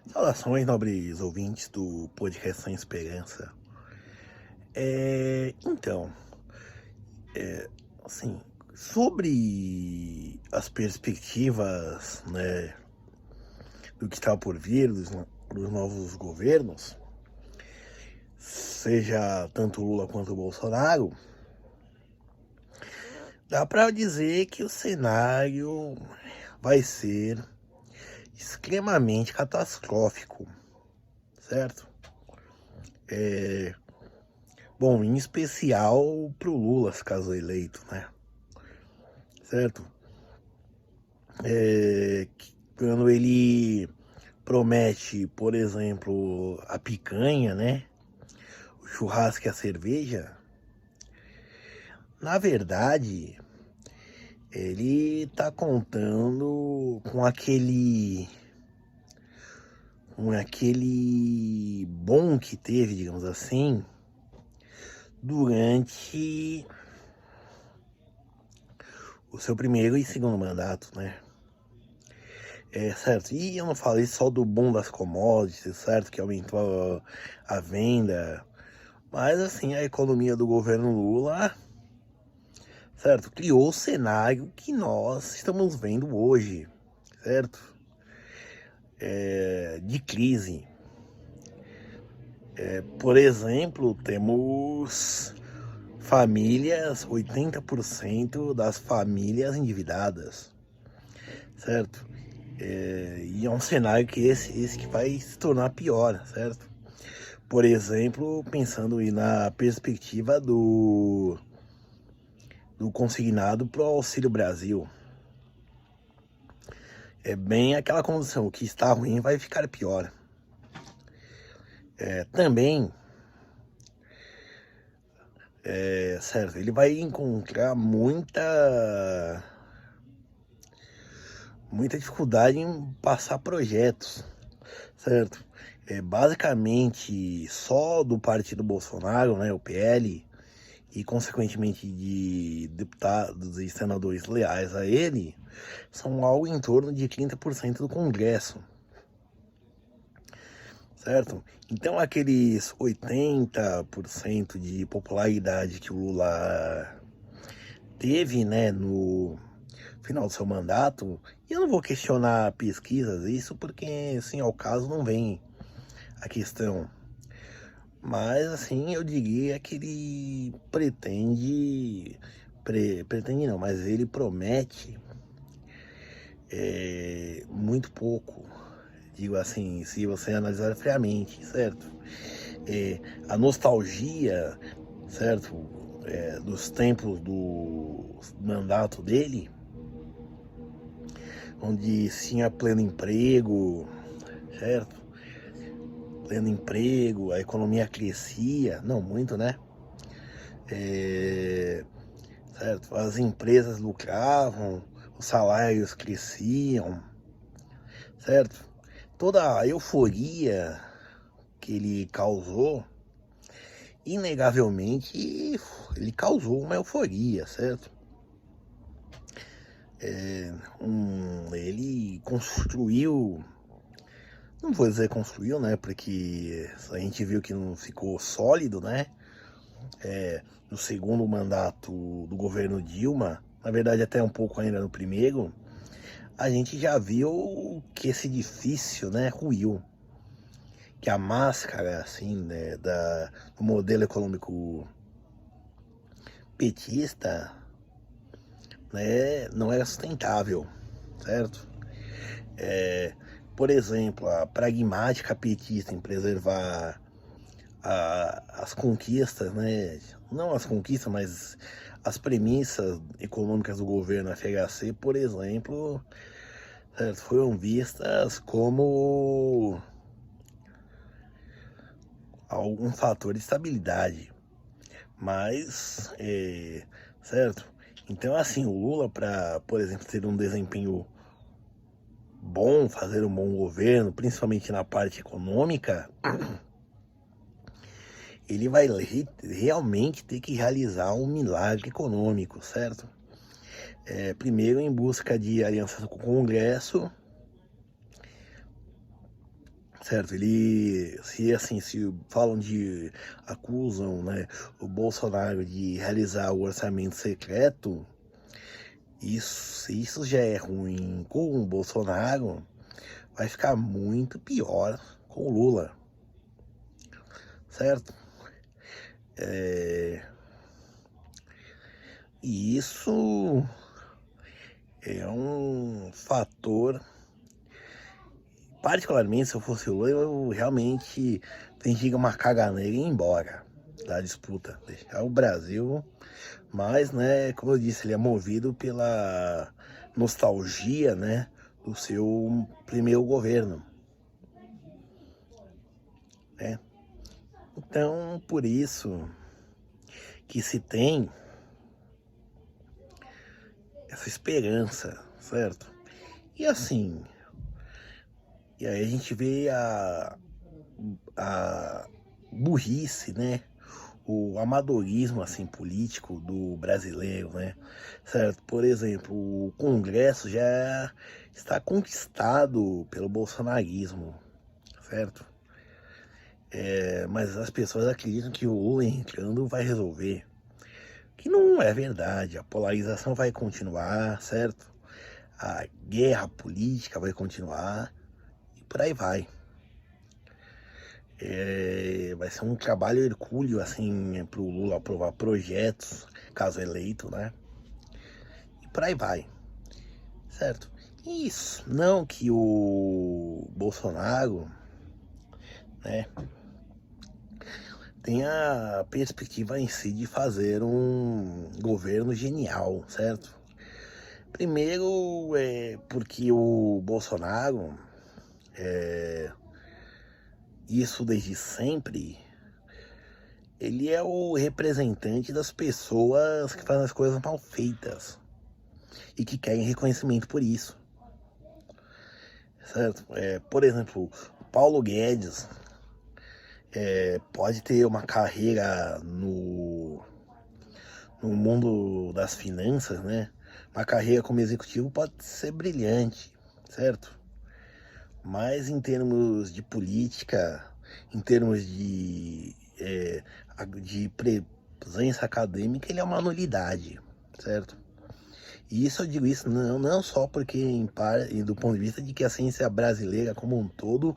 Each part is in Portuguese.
Saudações, nobres ouvintes do podcast Sem Esperança. Então, assim, sobre as perspectivas, né, do que está por vir, dos novos governos, seja tanto Lula quanto Bolsonaro, dá para dizer que o cenário vai ser extremamente catastrófico, certo? Bom, em especial pro Lula, se caso eleito, né? Certo? Quando ele promete, por exemplo, a picanha, né? O churrasco e a cerveja, na verdade, ele tá contando com aquele bom que teve, digamos assim, durante o seu primeiro e segundo mandato, né? Certo, e eu não falei só do boom das commodities, certo, que aumentou a venda, mas assim, a economia do governo Lula, certo, criou o cenário que nós estamos vendo hoje, certo, de crise. Por exemplo, temos famílias, 80% das famílias endividadas, certo? E é um cenário que esse que vai se tornar pior, certo? Por exemplo, pensando aí na perspectiva do consignado para o Auxílio Brasil. É bem aquela condição, o que está ruim vai ficar pior. Também, certo, ele vai encontrar muita dificuldade em passar projetos, certo? Basicamente, só do partido Bolsonaro, né, o PL, e consequentemente de deputados e senadores leais a ele, são algo em torno de 30% do Congresso, certo? Então aqueles 80% de popularidade que o Lula teve, né, no final do seu mandato, e eu não vou questionar pesquisas, isso porque, assim, ao caso não vem a questão. Mas, assim, eu diria que ele pretende não, mas ele promete muito pouco. Digo assim, se você analisar friamente, certo? A nostalgia, certo? Dos tempos do mandato dele, onde tinha pleno emprego, certo? Pleno emprego, a economia crescia, não muito, né? Certo? As empresas lucravam, os salários cresciam, certo? Toda a euforia que ele causou, inegavelmente, ele causou uma euforia, certo? Ele construiu, não vou dizer construiu, né? Porque a gente viu que não ficou sólido, né? No segundo mandato do governo Dilma, na verdade até um pouco ainda no primeiro, a gente já viu que esse edifício, né, ruiu. Que a máscara, assim, né, do modelo econômico petista, né, não era sustentável, certo? Por exemplo, a pragmática petista em preservar as conquistas, né, não as conquistas, mas as premissas econômicas do governo FHC, por exemplo, certo, foram vistas como algum fator de estabilidade. Mas, certo? Então, assim, o Lula, para, por exemplo, ter um desempenho bom, fazer um bom governo, principalmente na parte econômica, ele vai realmente ter que realizar um milagre econômico, certo? Primeiro, em busca de alianças com o Congresso, certo? Se falam acusam, né, o Bolsonaro de realizar o orçamento secreto, se isso já é ruim com o Bolsonaro, vai ficar muito pior com o Lula, certo? E isso é um fator, particularmente se eu fosse o Lula, eu realmente tendia uma caganeira e ir embora da disputa, deixar o Brasil, mas, né, como eu disse, ele é movido pela nostalgia, né, do seu primeiro governo, né? Então, por isso que se tem essa esperança, certo? E assim, e aí a gente vê a burrice, né? O amadorismo, assim, político do brasileiro, né? Certo? Por exemplo, o Congresso já está conquistado pelo bolsonarismo, certo? Mas as pessoas acreditam que o Lula entrando vai resolver. Que não é verdade. A polarização vai continuar, certo? A guerra política vai continuar e por aí vai. Vai ser um trabalho hercúleo, assim, pro Lula aprovar projetos, caso eleito, né? E por aí vai, certo? Isso, não que o Bolsonaro, né, tenha a perspectiva em si de fazer um governo genial, certo? Primeiro, porque o Bolsonaro, isso desde sempre, ele é o representante das pessoas que fazem as coisas mal feitas e que querem reconhecimento por isso, certo? Por exemplo, o Paulo Guedes pode ter uma carreira no mundo das finanças, né? Uma carreira como executivo pode ser brilhante, certo? Mas em termos de política, em termos de presença acadêmica, ele é uma nulidade, certo? E isso eu digo isso não só porque, do ponto de vista de que a ciência brasileira como um todo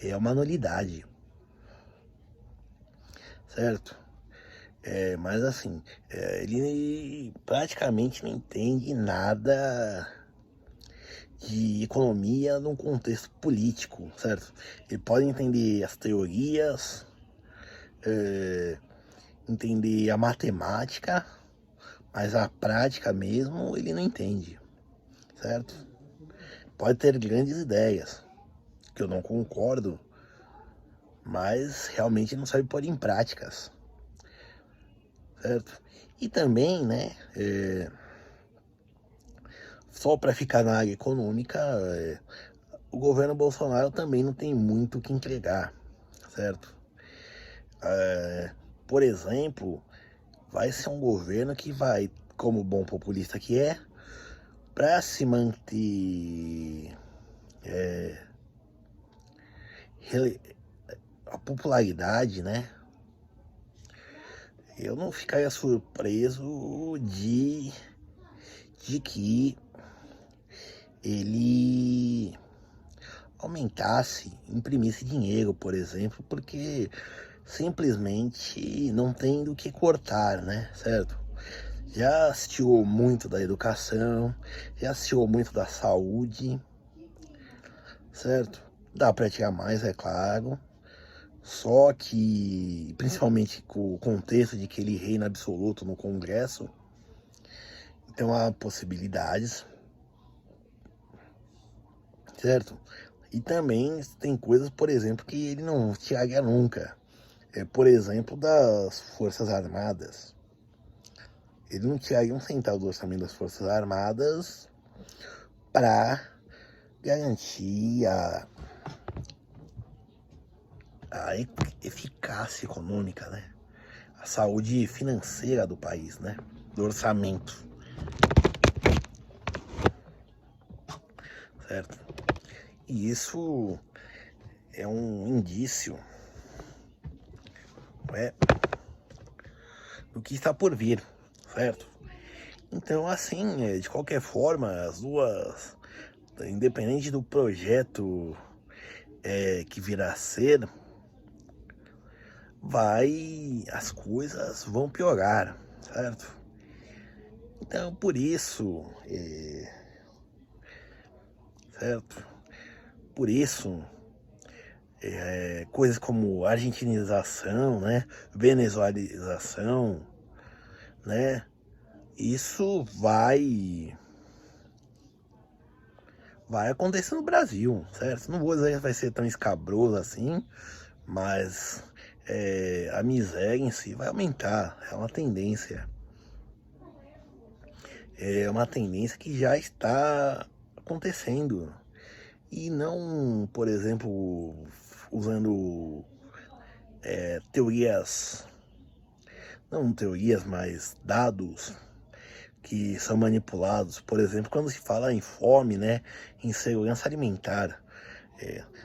é uma nulidade, certo? Mas assim, ele praticamente não entende nada de economia num contexto político, certo? Ele pode entender as teorias, entender a matemática, mas a prática mesmo ele não entende, certo? Pode ter grandes ideias, que eu não concordo, mas realmente não sabe pôr em práticas, certo? E também, né, só para ficar na área econômica, o governo Bolsonaro também não tem muito o que entregar, certo? Por exemplo, vai ser um governo que vai, como bom populista que é, para se manter a popularidade, né? Eu não ficaria surpreso de que ele aumentasse, imprimisse dinheiro, por exemplo, porque simplesmente não tem do que cortar, né? Certo? Já assistiu muito da educação, já assistiu muito da saúde, certo? Dá para tirar mais, é claro. Só que, principalmente com o contexto de que ele reina absoluto no Congresso, então há possibilidades, certo? E também tem coisas, por exemplo, que ele não tiraria nunca. Por exemplo, das Forças Armadas. Ele não tiraria um centavo do orçamento das Forças Armadas para garantir a eficácia econômica, né? A saúde financeira do país, né? Do orçamento, certo? E isso é um indício, não é, do que está por vir, certo? Então, assim, de qualquer forma, as duas, independente do projeto que virá a ser, as coisas vão piorar, certo? Então, por isso, certo? Por isso, coisas como argentinização, né? Venezuelização, né? Isso vai acontecer no Brasil, certo? Não vou dizer que vai ser tão escabroso assim, mas a miséria em si vai aumentar. É uma tendência. É uma tendência que já está acontecendo. E não, por exemplo, usando teorias, não teorias, mas dados que são manipulados. Por exemplo, quando se fala em fome, né, em segurança alimentar,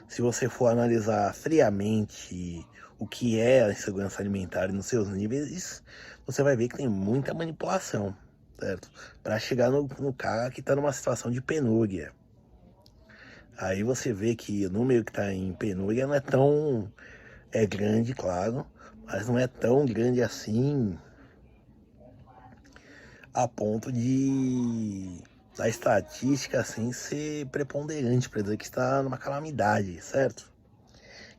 se você for analisar friamente o que é a insegurança alimentar nos seus níveis, você vai ver que tem muita manipulação, certo? Para chegar no cara que está numa situação de penúria. Aí você vê que o número que está em penúria não é tão grande, claro, mas não é tão grande assim a ponto de a estatística assim ser preponderante para dizer que está numa calamidade, certo?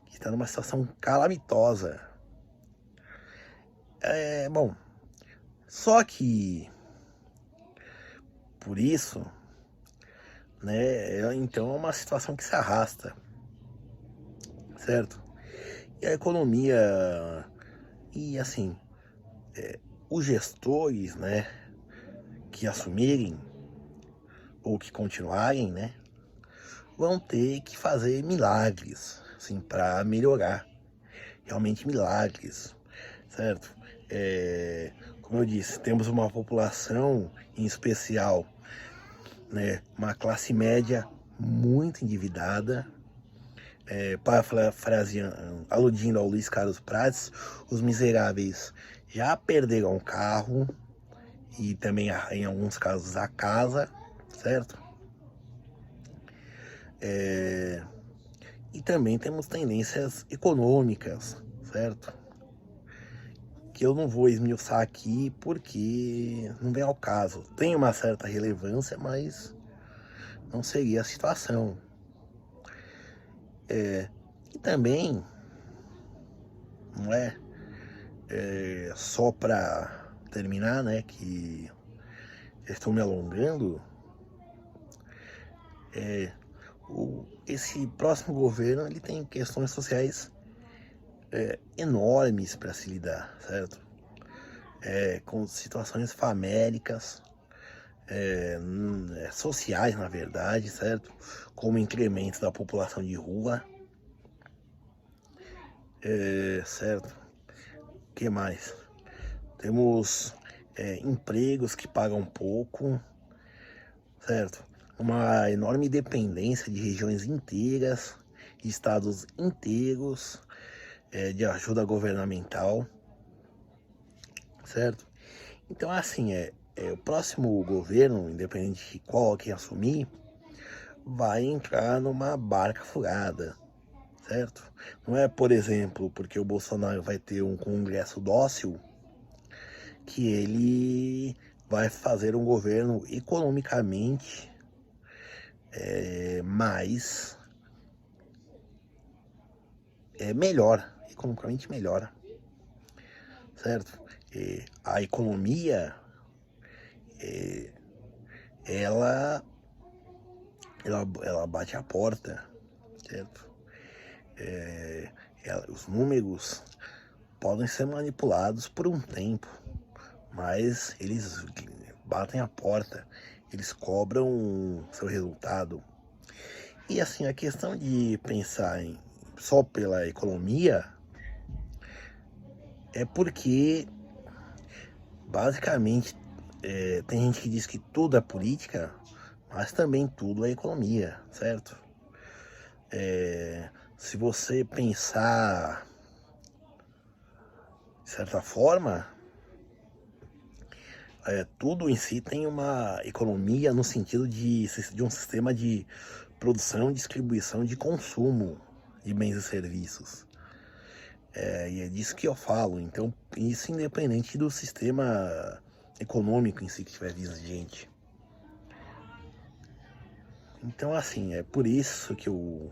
Que está numa situação calamitosa. Bom, só que por isso, né, então é uma situação que se arrasta, certo? E a economia, e assim, os gestores, né, que assumirem ou que continuarem, né, vão ter que fazer milagres, assim, para melhorar, realmente milagres, certo? Como eu disse, temos uma população, em especial, né, uma classe média muito endividada, parafraseando, aludindo ao Luiz Carlos Prates, os miseráveis já perderam o carro e também, em alguns casos, a casa, certo? E também temos tendências econômicas, certo? Que eu não vou esmiuçar aqui porque não vem ao caso. Tem uma certa relevância, mas não seria a situação. E também, não só para terminar, né, que estou me alongando, esse próximo governo ele tem questões sociais enormes para se lidar, certo? Com situações famélicas, sociais, na verdade, certo? Como incremento da população de rua, certo? O que mais? Temos empregos que pagam pouco, certo? Uma enorme dependência de regiões inteiras, de estados inteiros, de ajuda governamental, certo? Então, assim, o próximo governo, independente de qual quem assumir, vai entrar numa barca furada, certo? Não é, por exemplo, porque o Bolsonaro vai ter um congresso dócil que ele vai fazer um governo economicamente mais economicamente melhor, certo? A economia, ela, ela bate a porta, certo? Os números podem ser manipulados por um tempo, mas eles batem a porta, eles cobram seu resultado. E assim, a questão de pensar só pela economia é porque, basicamente, tem gente que diz que tudo é política, mas também tudo é economia, certo? se você pensar de certa forma, tudo em si tem uma economia no sentido de um sistema de produção, distribuição, de consumo de bens e serviços. E é disso que eu falo. Então, isso independente do sistema econômico em si que estiver vigente. Então, assim, é por isso que eu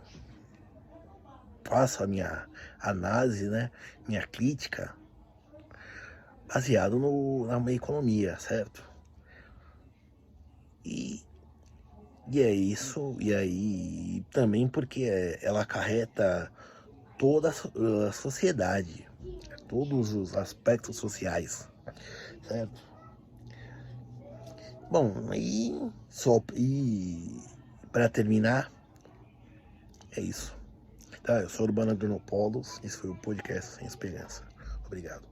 faço a minha análise, né, minha crítica, baseado na minha economia, certo? E, e é isso, e aí também porque ela acarreta toda a sociedade, todos os aspectos sociais, certo? Bom, e para terminar, é isso. Tá? Eu sou Urbano Agronopoulos, esse foi o podcast Sem Esperança. Obrigado.